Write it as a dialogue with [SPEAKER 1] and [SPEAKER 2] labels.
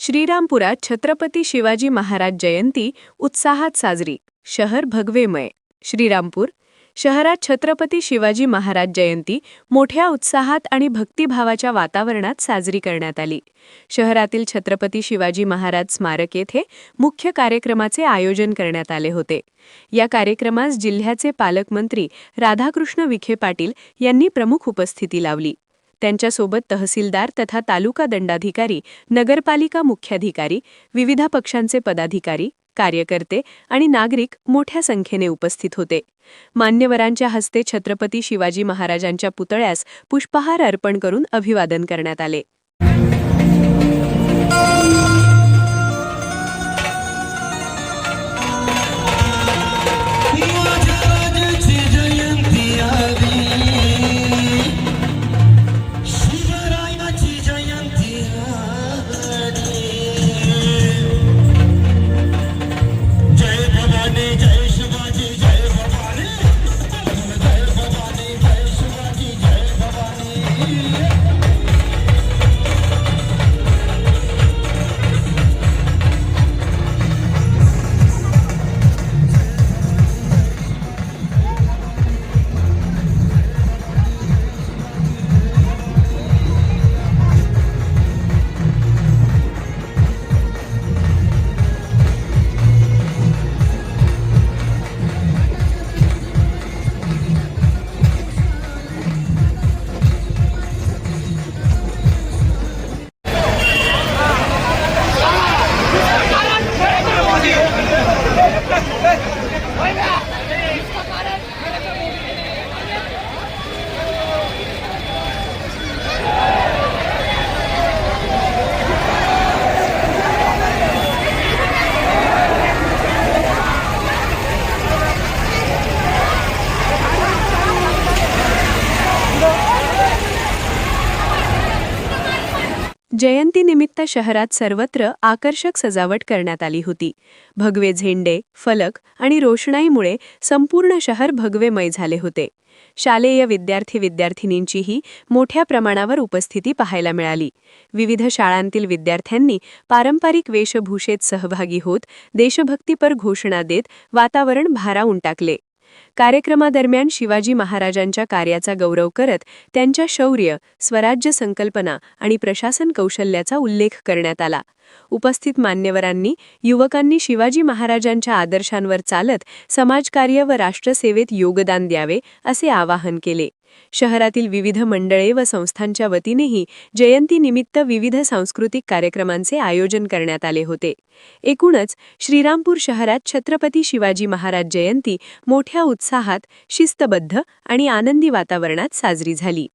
[SPEAKER 1] श्रीरामपुरात छत्रपती शिवाजी महाराज जयंती उत्साहात साजरी. शहर भगवेमय. श्रीरामपूर शहरात छत्रपती शिवाजी महाराज जयंती मोठ्या उत्साहात आणि भक्तिभावाच्या वातावरणात साजरी करण्यात आली. शहरातील छत्रपती शिवाजी महाराज स्मारक येथे मुख्य कार्यक्रमाचे आयोजन करण्यात आले होते. या कार्यक्रमास जिल्ह्याचे पालकमंत्री राधाकृष्ण विखे पाटील यांनी प्रमुख उपस्थिती लावली. त्यांच्यासोबत तहसीलदार तथा तालुका दंडाधिकारी, नगरपालिका मुख्याधिकारी, विविध पक्षांचे पदाधिकारी, कार्यकर्ते आणि नागरिक मोठ्या संख्येने उपस्थित होते. मान्यवरांच्या हस्ते छत्रपती शिवाजी महाराजांच्या पुतळ्यास पुष्पहार अर्पण करून अभिवादन करण्यात आले. जयंतीनिमित्त शहरात सर्वत्र आकर्षक सजावट करण्यात आली होती. भगवे झेंडे, फलक आणि रोषणाईमुळे संपूर्ण शहर भगवेमय झाले होते. शालेय विद्यार्थी-विद्यार्थिनींचीही मोठ्या प्रमाणावर उपस्थिती पाहायला मिळाली. विविध शाळांतील विद्यार्थ्यांनी पारंपरिक वेशभूषेत सहभागी होत देशभक्तीपर घोषणा देत वातावरण भारावून टाकले. कार्यक्रमादरम्यान शिवाजी महाराजांच्या कार्याचा गौरव करत त्यांच्या शौर्य, स्वराज्य संकल्पना आणि प्रशासन कौशल्याचा उल्लेख करण्यात आला. उपस्थित मान्यवरांनी युवकांनी शिवाजी महाराजांच्या आदर्शांवर चालत समाजकार्य व राष्ट्रसेवेत योगदान द्यावे असे आवाहन केले. शहरातील विविध मंडळे व संस्थांच्या वतीनेही जयंतीनिमित्त विविध सांस्कृतिक कार्यक्रमांचे आयोजन करण्यात आले होते. एकूणच श्रीरामपूर शहरात छत्रपती शिवाजी महाराज जयंती मोठ्या उत्साहात, शिस्तबद्ध आणि आनंदी वातावरणात साजरी झाली.